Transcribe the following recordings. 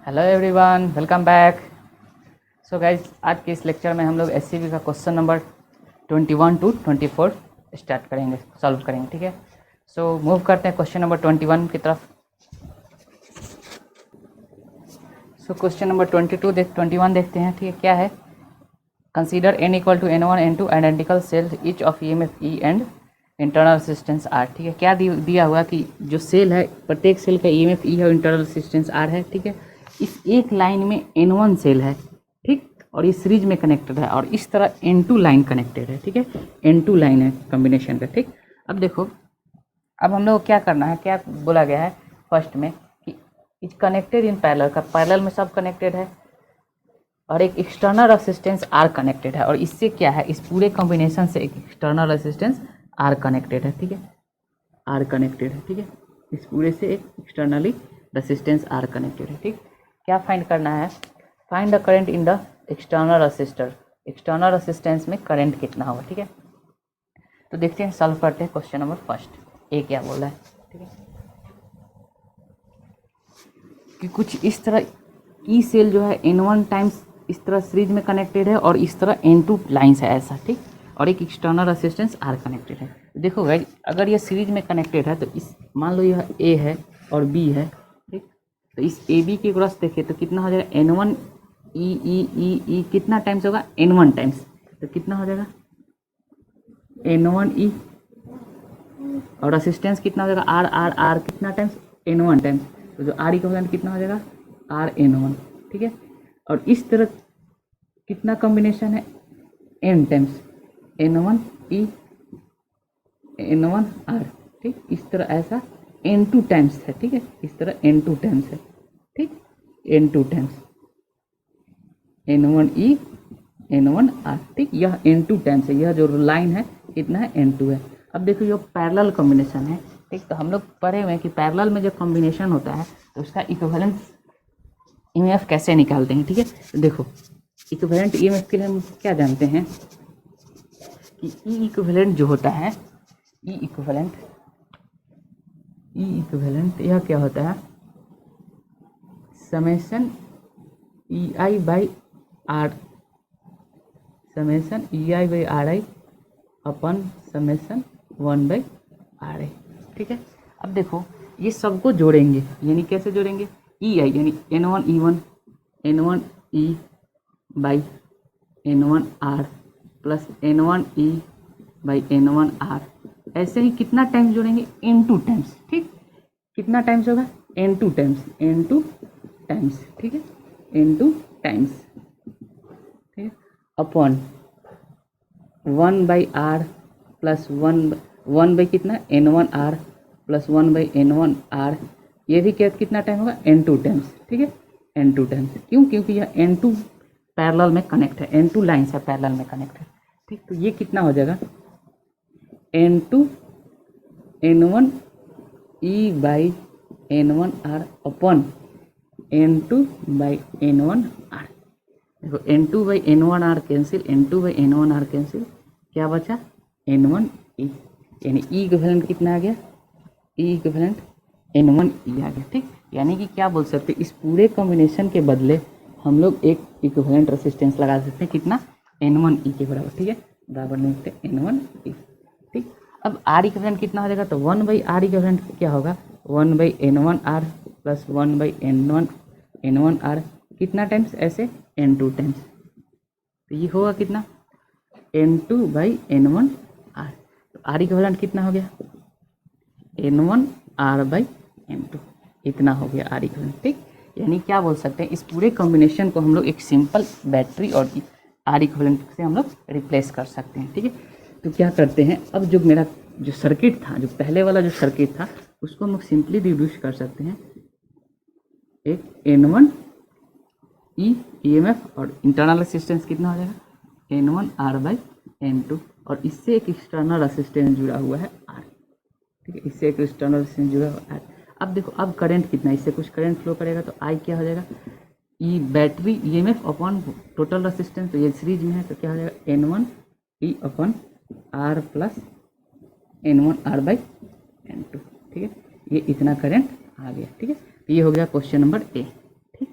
Hello everyone, welcome back. So guys, आज के इस लेक्चर में हम लोग एससीबी का क्वेश्चन नंबर 21 टू 24 स्टार्ट करेंगे, सॉल्व करेंगे। ठीक है, सो मूव करते हैं क्वेश्चन नंबर 21 की तरफ। सो क्वेश्चन नंबर 21 देखते हैं। ठीक है, क्या है? Consider n equal to n1 n2 identical cells each of EMF E and internal resistance R। ठीक है, क्या दिया हुआ कि जो सेल है, प्रत्येक सेल का EMF E है और इंटरनल रेजिस्टेंस R है। ठीक है, इस एक लाइन में N1 सेल है, ठीक, और ये सीरीज में कनेक्टेड है, और इस तरह N2 लाइन कनेक्टेड है। ठीक है, N2 लाइन है कॉम्बिनेशन का। ठीक, अब देखो, अब हम लोग क्या करना है, क्या बोला गया है फर्स्ट में कि इज कनेक्टेड इन पैरेलल का, पैरेलल में सब कनेक्टेड है, और एक एक्सटर्नल रेजिस्टेंस R कनेक्टेड है, और इससे क्या है, इस पूरे कॉम्बिनेशन से एक एक्सटर्नल रेजिस्टेंस R कनेक्टेड है। ठीक है, R कनेक्टेड है। ठीक है, इस पूरे से एक एक्सटर्नली रेजिस्टेंस R कनेक्टेड है। ठीक, क्या फाइंड करना है? Find the current in the external resistor. External resistance में करंट कितना होगा। ठीक है, तो देखते हैं, सॉल्व करते हैं क्वेश्चन नंबर फर्स्ट। ए क्या बोला है? ठीक है, कि कुछ इस तरह ई सेल जो है N1 टाइम्स इस तरह सीरीज में कनेक्टेड है, और इस तरह N2 लाइन्स है ऐसा। ठीक, और एक एक्सटर्नल रेजिस्टेंस R कनेक्टेड है। देखो गाइस, अगर ये सीरीज में कनेक्टेड है तो इस, मान लो यह A है और B है, ठीक, तो इस AB के क्रॉस देखें तो कितना हो जाएगा? N1 E कितना टाइम्स होगा? N1 टाइम्स, तो कितना हो जाएगा? N1 E, और रेजिस्टेंस कितना हो जाएगा? R कितना टाइम्स? N1 टाइम्स, तो जो R इक्विवेलेंट कितना हो जाएगा? RN1। ठीक है, और इस तरह कितना कॉम्बिनेशन है? N times N1 E N1 R। ठीक, इस तरह ऐसा N2 टाइम्स है। ठीक है, इस तरह N2 टाइम्स है। ठीक, N2 times N1 E N1 R। ठीक, यह N2 टाइम्स है, यह जो लाइन है कितना है? N2 है। अब देखो, ये पैरेलल कॉम्बिनेशन है। ठीक, तो हम लोग पढ़े हुए हैं कि पैरेलल में जब कॉम्बिनेशन होता है तो उसका इक्विवेलेंट EMF कैसे निकालते हैं। ठीक है, तो देखो, इक्विवेलेंट EMF के लिए हम क्या जानते हैं कि E इक्विवेलेंट जो होता है, E इक्विवेलेंट यह क्या होता है? Summation EI by R, summation EI by RI upon summation 1 by RI। ठीक है, अब देखो, ये सबको जोड़ेंगे, यानी कैसे जोड़ेंगे? EI यानी N1 E1 N1 E by N1 R plus N1 E by N1 R, ऐसे ही कितना टाइम्स जोड़ेंगे? N2 times. ठीक, कितना टाइम्स होगा? N2 times. ठीक है, N2 टाइम्स, ठीक है, upon 1 by R plus 1 by कितना? N1 R plus 1 by N1 R, ये भी क्या, कितना टाइम होगा? N2 times. ठीक है, N2 टाइम्स, क्यों? क्योंकि यह N2 पैरेलल में कनेक्ट है, N2 लाइन्स है पैरेलल में कनेक्ट है। ठीक, तो ये कितना हो जाएगा? N2 N1 E by N1 R upon N2 by N1 R। देखो, N2 by N1 R cancel, N2 by N1 R cancel, क्या बचा? N1 E, यानी E इक्विवेलेंट कितना आ गया? E इक्विवेलेंट N1 E आ गया। ठीक, यानी कि क्या बोल सकते हैं, इस पूरे कॉम्बिनेशन के बदले हम लोग एक इक्विवेलेंट रेजिस्टेंस लगा सकते हैं, कितना? N1 E के बराबर। ठीक है, बराबर लिखते हैं N1 E। ठीक, अब R इक्विवेलेंट कितना हो जाएगा? तो 1 बाई R इक्विवेलेंट क्या होगा? 1 by N1 R plus 1 by N1 R, कितना टाइम्स? ऐसे N2 टाइम्स, तो ये होगा कितना? N2 बाई N1 R, तो R इक्विवेलेंट कितना हो गया? N1 R बाई N2, इतना हो गया R इक्विवेलेंट। ठीक, यानी क्या बोल सकते हैं, इस पूरे कॉम्बिनेशन को हम लोग एक सिंपल बैटरी और R इक्विवेलेंट से हम लोग रिप्लेस कर सकते हैं। ठीक है, तो क्या करते हैं, अब जो मेरा जो सर्किट था, जो पहले वाला जो सर्किट था, उसको हम लोग सिंपली रिड्यूस कर सकते हैं। एक N1 E EMF और इंटरनल रेजिस्टेंस कितना हो जाएगा? N1 R बाई N2, और इससे एक एक्सटर्नल रेजिस्टेंस जुड़ा हुआ है R। ठीक है, इससे एक एक्सटर्नल रेजिस्टेंस जुड़ा हुआ है R। अब देखो, अब करंट कितना, इससे कुछ करंट फ्लो करेगा, तो I क्या हो जाएगा? E battery EMF upon total resistance, तो ये सीरीज में है, तो क्या हो जाएगा? N1 E upon R plus N1 R by N2। ठीक है, ये इतना करंट आ गया। ठीक है, तो ये हो गया क्वेश्चन नंबर A। ठीक,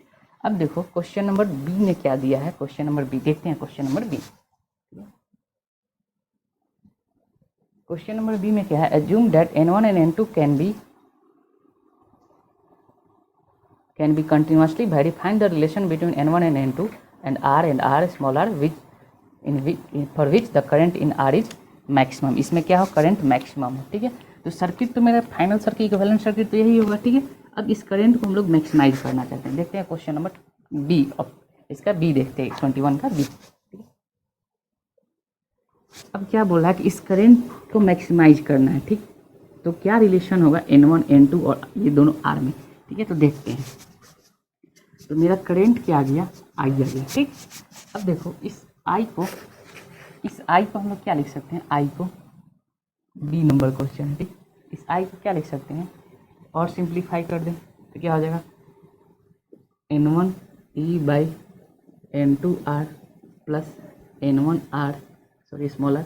अब देखो क्वेश्चन नंबर बी में क्या दिया है, क्वेश्चन नंबर बी देखते हैं। Question number B, question number B में क्या है, assume that n1 and n2 can be continuously vary. Find the relation between n1 and n2 and r small r for which the current in r is maximum. इसमें क्या हो, current maximum है, ठीक है। तो सर्किट तो मेरा final circuit equivalent circuit तो यही होगा, ठीक है। अब इस करंट को हम लोग मैक्सिमाइज करना चाहते हैं। देखते हैं क्वेश्चन नंबर बी, अब इसका बी देखते हैं, 21 का बी। अब क्या बोल रहा है कि इस करंट को मैक्सिमाइज करना है, ठीक। तो क्या रिलेशन होगा n1 n2 और ये दोनों r में, ठीक है। तो देखते हैं, तो मेरा करंट क्या आ गया, आई आ गया, ठीक। अब देखो इस आई को हम लोग क्या लिख सकते हैं, आई को बी नंबर क्वेश्चन है, ठीक। इस आई को क्या लिख सकते हैं और सिंप्लीफाई कर दें तो क्या हो जाएगा, n1 e by n2 r plus n1 r sorry small r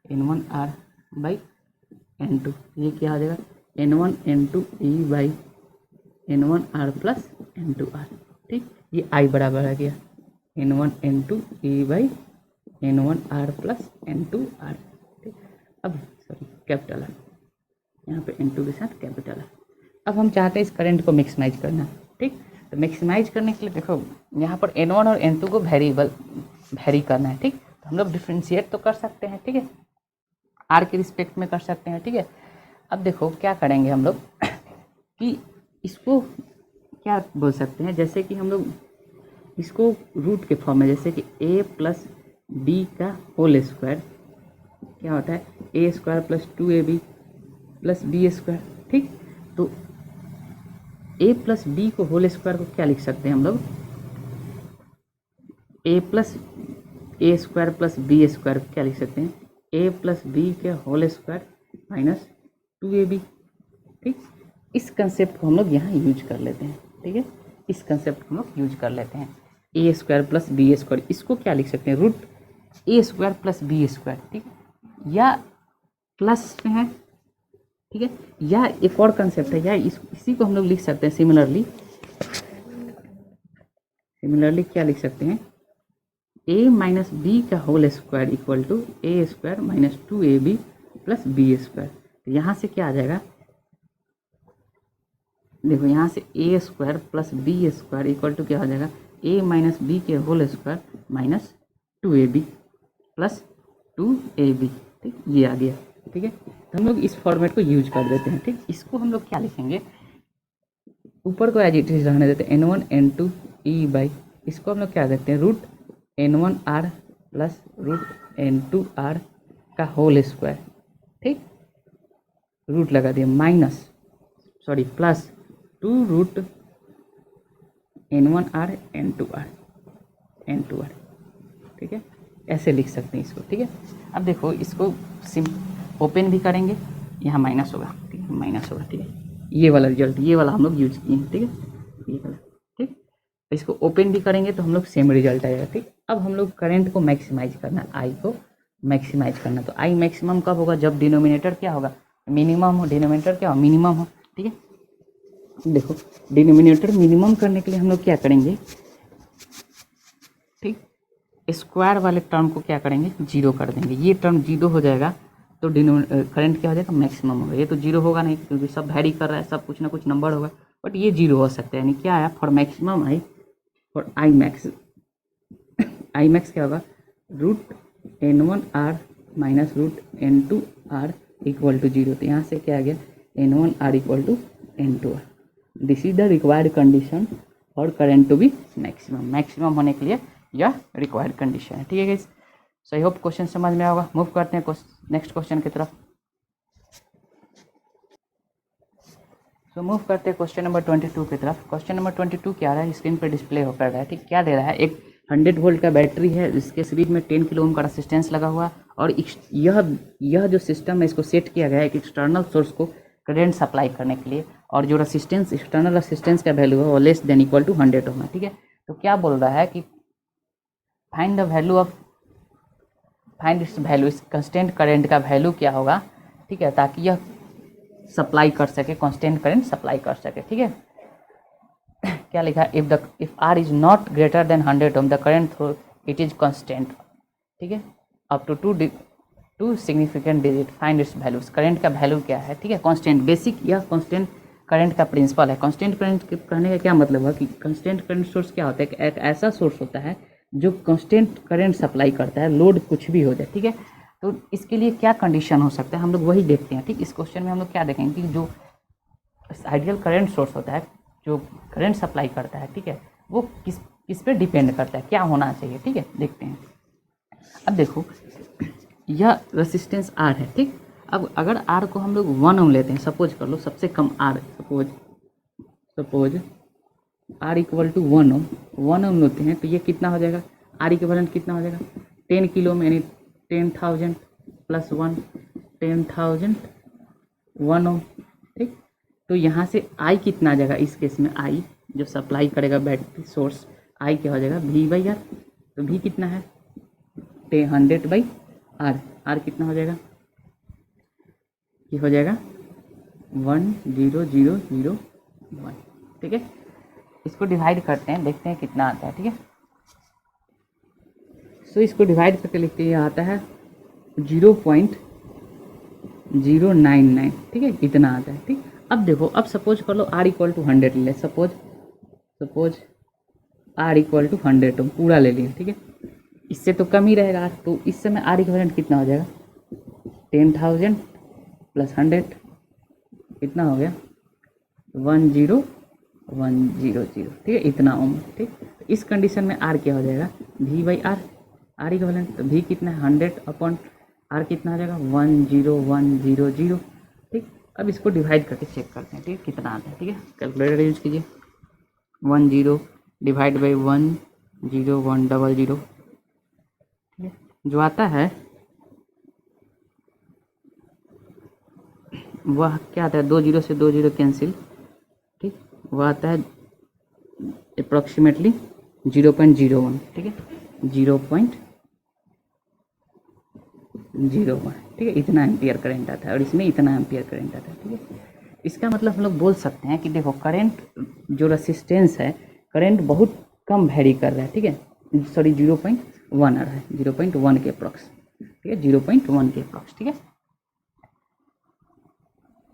n1 r by n2, ये क्या हो जाएगा n1 n2 e by n1 r plus n2 r, ठीक। ये i बराबर आ गया n1 n2 e by n1 r plus n2 r, ठीक। अब सॉरी कैपिटल है यहाँ पे n2 के साथ कैपिटल है। अब हम चाहते हैं इस करंट को मैक्सिमाइज करना, ठीक। तो मैक्सिमाइज करने के लिए देखो यहाँ पर n1 और n2 को वेरी करना है, ठीक। तो हम लोग डिफ्रेंशिएट तो कर सकते हैं, ठीक है, r के रिस्पेक्ट में कर सकते हैं, ठीक है। अब देखो क्या करेंगे हम लोग कि इसको क्या बोल सकते हैं, जैसे कि हम लोग इसको रूट के फॉर्म में, जैसे कि a प्लस बी का होल स्क्वायर क्या होता है, a square plus 2ab plus B square, ठीक। तो a प्लस बी को होल स्क्वायर को क्या लिख सकते हैं हम लोग, a plus A square plus B square क्या लिख सकते हैं, a प्लस बी के होल स्क्वायर माइनस 2ab, ठीक। इस कंसेप्ट को हम लोग यहाँ यूज कर लेते हैं, ठीक है। इस कंसेप्ट को हम लोग यूज कर लेते हैं, ए स्क्वायर प्लस बी स्क्वायर, इसको क्या लिख सकते हैं, रूट ए स्क्वायर प्लस बी स्क्वायर, ठीक है, या प्लस में है, ठीक है, या एक और कंसेप्ट है, या इसी को हम लोग लिख सकते हैं सिमिलरली क्या लिख सकते हैं, a माइनस बी का whole square equal to A square minus 2ab plus B square. तो यहाँ से क्या आ जाएगा, देखो यहाँ से A square plus B square equal to क्या हो जाएगा, a माइनस बी के whole square minus 2ab plus 2ab, ठीक, ये आ गया, ठीक है। तो हम लोग इस फॉर्मेट को यूज कर देते हैं, ठीक। इसको हम लोग क्या लिखेंगे, ऊपर को एज इट इज रहने देते हैं, n1 n2 e बाई, इसको हम लोग क्या देखते हैं, root n1 r plus root n2 r का होल स्क्वायर, ठीक, रूट लगा दिया minus sorry plus 2 root n1 r n2 r, ठीक है, ऐसे लिख सकते हैं इसको, ठीक है। अब देखो इसको ओपन भी करेंगे, यहाँ माइनस होगा, ठीक है, माइनस होगा, ठीक है, ये वाला रिजल्ट, ये वाला हम लोग यूज किए हैं, ठीक है, ये वाला, ठीक। इसको ओपन भी करेंगे तो हम लोग सेम रिजल्ट आएगा, ठीक। अब हम लोग करंट को मैक्सिमाइज करना, आई को मैक्सिमाइज करना, तो आई मैक्सिमम कब होगा, जब डिनोमिनेटर क्या होगा, मिनिमम हो, डिनोमिनेटर क्या हो, मिनिमम हो, ठीक है। देखो डिनोमिनेटर मिनिमम करने के लिए हम लोग क्या करेंगे, ठीक, स्क्वायर वाले टर्म को क्या करेंगे, जीरो कर देंगे, ये टर्म जीरो हो जाएगा तो करंट क्या हो जाएगा, मैक्सिमम होगा। ये तो जीरो होगा नहीं क्योंकि सब वैरी कर रहा है, सब कुछ ना कुछ नंबर होगा, बट ये जीरो हो सकता है, यानी क्या आया, for maximum I, for I max क्या होगा, root n1 r minus root n2 r equal to zero. तो यहाँ से क्या आ गया, n1 r equal to n2 r, this is the required condition और करंट टू बी मैक्सिमम होने के लिए यह रिक्वायर्ड कंडीशन है, ठीक है guys. So I hope question समझ में होगा। मूव करते हैं नेक्स्ट क्वेश्चन की तरफ। सो मूव करते हैं क्वेश्चन नंबर 22 की तरफ। क्वेश्चन नंबर 22 क्या रहा है, स्क्रीन पर डिस्प्ले हो कर रहा है, ठीक। क्या दे रहा है, एक 100 वोल्ट का बैटरी है, इसके सीरीज में 10 किलो ओम का रेजिस्टेंस लगा हुआ, और यह जो सिस्टम है इसको सेट किया गया है एक एक्सटर्नल सोर्स को करंट सप्लाई करने के लिए, और जो रेजिस्टेंस एक्सटर्नल रेजिस्टेंस का वैल्यू है वो लेस देन इक्वल टू 100 ओम है, ठीक है। तो क्या बोल रहा है कि find the value of, find its value, इस कंस्टेंट करंट का वैल्यू क्या होगा, ठीक है, ताकि यह सप्लाई कर सके, कांस्टेंट करंट सप्लाई कर सके, ठीक है। क्या लिखा है, if R is not greater than 100 ohm the current through it is constant, ठीक है, up to two significant digit find its values. Current का वैल्यू क्या है, ठीक है, कांस्टेंट, बेसिक यह कांस्टेंट करंट का प्रिंसिपल है। कांस्टेंट करंट कहने का क्या मतलब है कि कांस्टेंट करंट सोर्स क्या होता है, एक ऐसा सोर्स होता है जो कांस्टेंट करंट सप्लाई करता है, लोड कुछ भी हो जाए, ठीक है। तो इसके लिए क्या कंडीशन हो सकता है, हम लोग वही देखते हैं, ठीक। इस क्वेश्चन में हम लोग क्या देखेंगे कि जो आइडियल करंट सोर्स होता है जो करंट सप्लाई करता है, ठीक है, वो किस पे डिपेंड करता है, क्या होना चाहिए, ठीक है, देखते हैं। अब देखो यह रेसिस्टेंस आर है, ठीक। अब अगर आर को हम लोग 1 ओम लेते हैं, सपोज कर लो सबसे कम R, suppose R equal to 1 ohm लेते हैं, तो ये कितना हो जाएगा, आर इक्वलेंट कितना हो जाएगा 10 किलो में, यानी 10,000 प्लस 1 10,000 1 ओम, ठीक। तो यहाँ से आई कितना आ जाएगा, इस केस में आई जो सप्लाई करेगा बैटरी सोर्स, आई क्या हो जाएगा वी बाई आर। तो वी कितना है 100 बाई आर, आर कितना हो जाएगा, ये हो जाएगा 10001, ठीक है। इसको डिवाइड करते हैं, देखते हैं कितना आता है, ठीक है। सो इसको डिवाइड करके लिखते हैं, ये आता है 0.099, ठीक है, इतना आता है, ठीक। अब देखो, अब सपोज कर लो आर इक्वल टू 100 ले, सपोज आर इक्वल टू 100 पूरा ले लिए, ठीक है। इससे तो कम ही रहेगा, तो इस समय आर इक्वलेंट कितना हो जाएगा 10,000 प्लस 100 कितना हो गया 10100, ठीक है, इतना ओम, ठीक। इस कंडीशन में आर क्या हो जाएगा V by R, R equivalent, तो वी कितना है 100 अपॉन आर कितना हो जाएगा 10100, ठीक। अब इसको डिवाइड करके चेक करते हैं, ठीक है, कितना आता है, ठीक है। कैलकुलेटर यूज कीजिए, 10 डिवाइड बाई 10100, ठीक है, जो आता है वह क्या आता है, 2 0 से 2 0 कैंसिल, ठीक, वह आता है अप्रॉक्सीमेटली 0.01, ठीक है, 0.01, ठीक है, इतना एम्पियर करंट आता है, और इसमें इतना एम्पियर करंट आता है, ठीक है। इसका मतलब हम लोग बोल सकते हैं कि देखो करंट जो रेसिस्टेंस है, करंट बहुत कम वेरी कर रहा है, ठीक है, सॉरी 0.1 आ रहा है, 0.1 के अप्रॉक्स, ठीक है, 0.1 के अप्रॉक्स, ठीक है,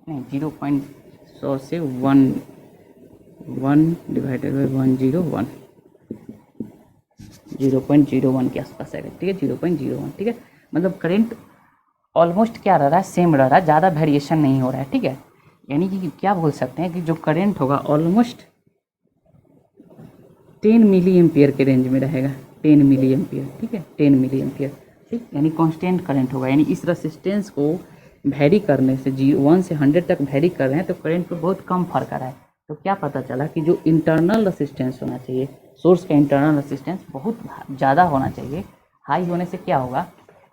नहीं 0.100 से 1 डिवाइडेड बाई 101, 0.01 के आसपास आएगा, ठीक है, 0.01, ठीक है। मतलब करंट ऑलमोस्ट क्या रह रहा है, सेम रह रहा है, ज़्यादा वेरिएशन नहीं हो रहा है, ठीक है। यानी कि क्या बोल सकते हैं कि जो करंट होगा ऑलमोस्ट 10 मिली एम्पियर के रेंज में रहेगा, 10 मिली एम्पियर, ठीक है, 10 मिली एम्पियर, ठीक, यानी कांस्टेंट करंट होगा। यानी इस रेसिस्टेंस को वेरी करने से 1 से 100 तक वेरी कर रहे हैं, तो करंट पे बहुत कम फर्क आ रहा है। तो क्या पता चला कि जो इंटरनल रेसिस्टेंस होना चाहिए, सोर्स का इंटरनल रेसिस्टेंस बहुत ज़्यादा होना चाहिए। हाई होने से क्या होगा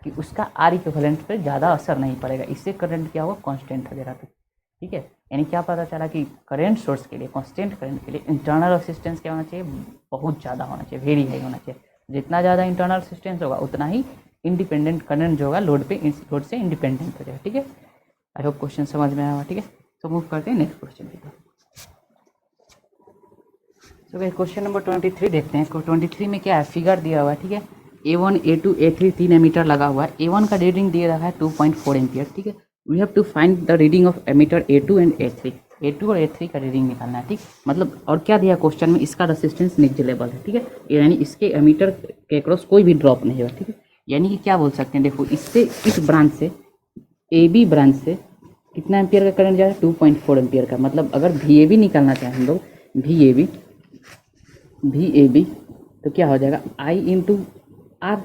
कि उसका आर इक्विवेलेंट पे ज़्यादा असर नहीं पड़ेगा, इससे करंट क्या होगा कांस्टेंट हो जाएगा, ठीक है। यानी क्या पता चला कि करंट सोर्स के लिए, कांस्टेंट करंट के लिए इंटरनल रेसिस्टेंस क्या होना चाहिए, बहुत ज़्यादा होना चाहिए, वेरी हाई होना चाहिए। जितना ज़्यादा इंटरनल रेसिस्टेंस होगा उतना ही इंडिपेंडेंट करंट जो होगा लोड से इंडिपेंडेंट हो जाएगा, ठीक है। आई होप क्वेश्चन समझ में आया होगा, ठीक है। तो मूव करते हैं नेक्स्ट क्वेश्चन की तरफ। तो क्वेश्चन नंबर 23 देखते हैं। 23 में क्या है, फिगर दिया हुआ है, ठीक है। A1 A2 A3 3 एमीटर लगा हुआ है। A1 का रीडिंग दिया रहा है 2.4 एम्पियर, ठीक है। We have to find the reading of ammeter A2 and A3। A2 और A3 का रीडिंग निकालना है, ठीक। मतलब और क्या दिया क्वेश्चन में, इसका रेसिस्टेंस नेग्लिजिबल है, ठीक है, यानी इसके एमीटर के अक्रॉस कोई भी ड्रॉप नहीं होगा, ठीक है। यानी कि क्या बोल सकते हैं, देखो इससे इस ब्रांच से AB ब्रांच से कितना एम्पियर का करंट जा रहा है 2.4 एम्पियर का। मतलब अगर VAB निकालना चाहें हम लोग, VAB तो क्या हो जाएगा I इंटू R,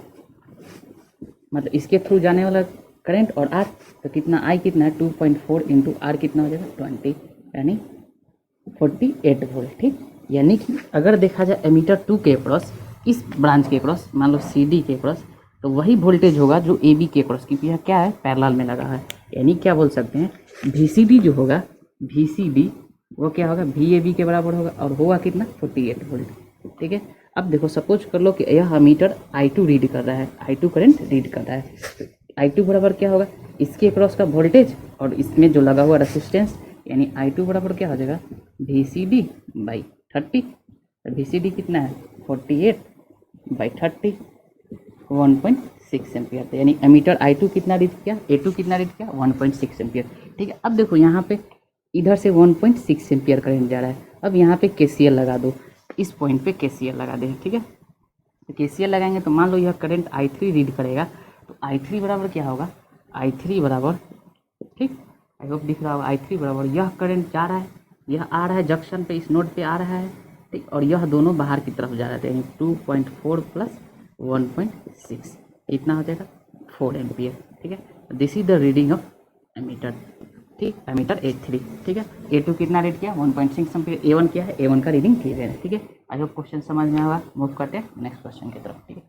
मतलब इसके थ्रू जाने वाला करंट और R, तो कितना I कितना है 2.4 इंटू R कितना हो जाएगा 20, यानी 48 वोल्ट, ठीक। यानी कि अगर देखा जाए एमीटर 2 के अक्रॉस, इस ब्रांच के अक्रॉस मान लो CD के अक्रॉस, तो वही वोल्टेज होगा जो AB के अक्रॉस, क्योंकि यह क्या है पैरेलल में लगा है। यानी क्या बोल सकते हैं VCD जो होगा, VCD वो क्या होगा VAB के बराबर होगा, और होगा कितना 48 वोल्ट, ठीक है। अब देखो सपोज कर लो कि यह मीटर I2 रीड कर रहा है, I2 करंट रीड कर रहा है, तो I2 बराबर क्या होगा इसके अक्रॉस का वोल्टेज और इसमें जो लगा हुआ रेसिस्टेंस, यानी I2 बराबर क्या हो जाएगा VCD बाई 30, तो VCD कितना है 48/30 1.6 एम्पियर। तो यानी एमीटर I2 कितना रीड किया, A2 कितना रीड किया 1.6 एम्पियर। ठीक है, अब देखो यहाँ पे इधर से 1.6 एम्पियर करंट जा रहा है। अब यहाँ पे KCL लगा दो, इस पॉइंट पे KCL लगा दें। ठीक है, तो KCL लगाएंगे तो मान लो यह करंट I3 रीड करेगा, तो I3 बराबर क्या होगा, I3 बराबर, ठीक, आई होप दिख रहा होगा, I3 बराबर यह करंट जा रहा है, यह आ रहा है जंक्शन पे, इस नोड पे आ रहा है, ठीक, और यह दोनों बाहर की तरफ जा रहे थे, यानी 2.4 प्लस 1.6 कितना हो जाएगा 4 एम्पियर। ठीक है, this is the reading of ammeter. ठीक, एमीटर A3। ठीक है, A2 कितना रीड किया 1.6 एम्पियर, A1 क्या है, A1 का रीडिंग क्लियर है। ठीक है, आई होप क्वेश्चन समझ में आएगा। मूव करते हैं नेक्स्ट क्वेश्चन की तरफ। ठीक है,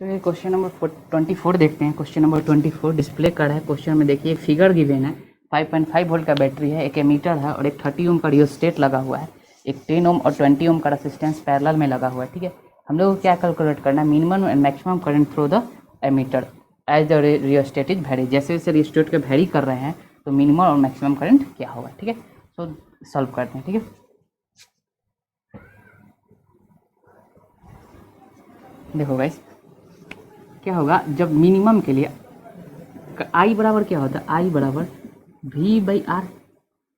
चलिए क्वेश्चन नंबर 24 देखते हैं। क्वेश्चन नंबर 24 डिस्प्ले कर रहा है। क्वेश्चन में देखिए फिगर गिवन है, 5.5 वोल्ट का बैटरी है, एक एमीटर है और एक 30 ओम का रियोस्टेट लगा हुआ है, एक 10 ओम और 20 ओम का रेसिस्टेंस पैरेलल में लगा हुआ है। ठीक है, हम लोग को क्या कैलकुलेट करना है, minimum and maximum current through the ammeter as the rheostat is vary. जैसे जैसे रियोस्टेट के वैरी कर रहे हैं तो मिनिमम और मैक्सिमम करंट क्या होगा। ठीक है, सो सॉल्व करते हैं। ठीक है, देखो गाइस क्या होगा, जब मिनिमम के लिए I बराबर क्या होता है, I बराबर V/R।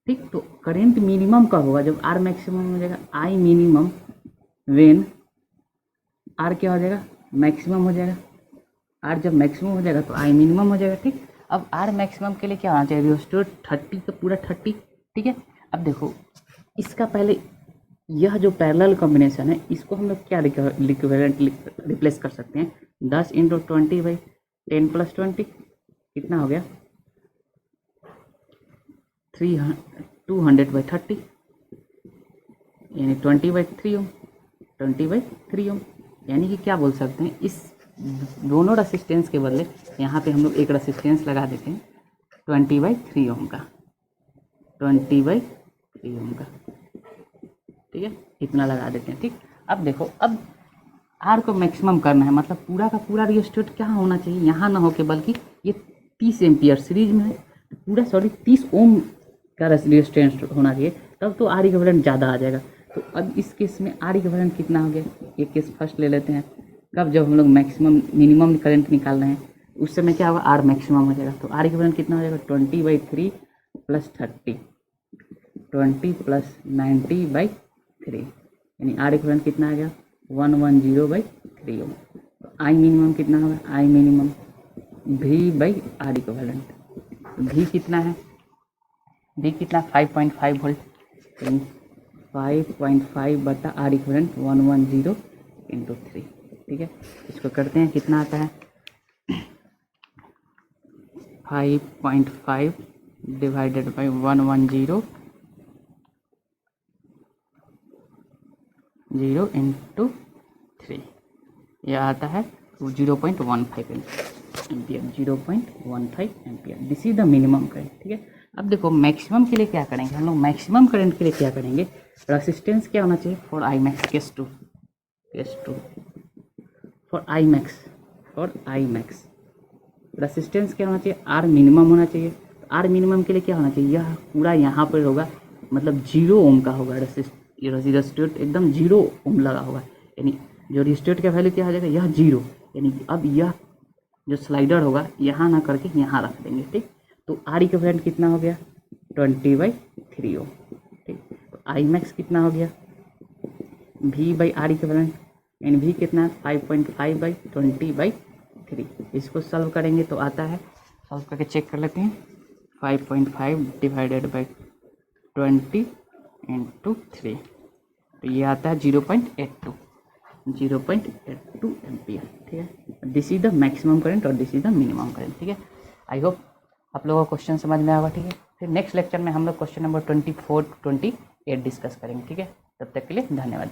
ठीक, तो करेंट मिनिमम कब होगा, जब R मैक्सिमम हो जाएगा, I मिनिमम वेन R क्या हो जाएगा मैक्सिमम हो जाएगा, R जब मैक्सिमम हो जाएगा तो I मिनिमम हो जाएगा। ठीक, अब R मैक्सिमम के लिए क्या होना चाहिए, रियोस्टेट 30 का पूरा 30। ठीक है, अब देखो इसका पहले यह जो पैरेलल कॉम्बिनेशन है इसको हम लोग क्या इक्विवेलेंट रिप्लेस कर सकते हैं, 10 × 20/10 + 20 कितना हो गया 200/30, यानी 20/3 ओम, 20/3 ओम। यानी कि क्या बोल सकते हैं, इस दोनों रेसिस्टेंस के बदले यहाँ पे हम लोग एक रेसिस्टेंस लगा देते हैं 20/3 ओम का, 20/3 ओम का। ठीक है, इतना लगा देते हैं। ठीक, अब देखो, अब R को मैक्सिमम करना है, मतलब पूरा का पूरा रियोस्टेट क्या होना चाहिए, यहाँ ना हो के बल्कि ये 30 एम्पियर सीरीज में है, तो पूरा 30 ओम का रियोस्टेट होना चाहिए, तब तो R इक्विवेलेंट ज़्यादा आ जाएगा। तो अब इस केस में R इक्विवेलेंट कितना हो गया, ये केस फर्स्ट ले लेते हैं। कब, जब हम लोग मैक्सिमम मिनिमम करंट निकाल रहे हैं उस समय क्या होगा, R मैक्सिमम हो जाएगा। तो R इक्विवेलेंट कितना हो जाएगा 20/3 + 30, 20 + 90/3, यानी R इक्विवेलेंट कितना आ गया 110/3 ओम। I मिनिमम कितना होगा, I minimum V/R equivalent, V कितना है, V कितना 5.5 वोल्ट, 5.5/R इक्विवेलेंट 110 × 3। ठीक है, इसको करते हैं, कितना आता है 5.5 / 110 × 3, यह आता है 0.15 ampere, 0.15 ampere. This is the minimum current. ठीक है, अब देखो मैक्सिमम के लिए क्या करेंगे हम लोग, मैक्सिमम करंट के लिए क्या करेंगे, रेसिस्टेंस क्या होना चाहिए for I max, case 2 for I max resistance क्या होना चाहिए, R मिनिमम होना चाहिए। R मिनिमम के लिए क्या होना चाहिए, यह पूरा यहाँ पर होगा, मतलब 0 ओम का होगा, रेसिस्टेट एकदम 0 ओम लगा होगा, यानी जो रेजिस्टेंस का वैल्यू क्या हो जाएगा, यह 0, यानी अब यह जो स्लाइडर होगा यहाँ ना करके यहाँ रख देंगे। ठीक, तो R इक्विवेलेंट कितना हो गया 20/3 ओम। ठीक, तो I max कितना हो गया V/R इक्विवेलेंट, यानी V कितना है 5.5/20/3। इसको सॉल्व करेंगे तो आता है, सॉल्व करके चेक कर लेते हैं, 5.5 / 20 × 3, तो ये आता है 0.82 एम्पियर। ठीक है, this is the maximum current और this is the minimum current. ठीक है, आई होप आप लोगों को क्वेश्चन समझ में आएगा। ठीक है, फिर नेक्स्ट लेक्चर में हम लोग क्वेश्चन नंबर 24 to 28 डिस्कस करेंगे। ठीक है, तब तक के लिए धन्यवाद।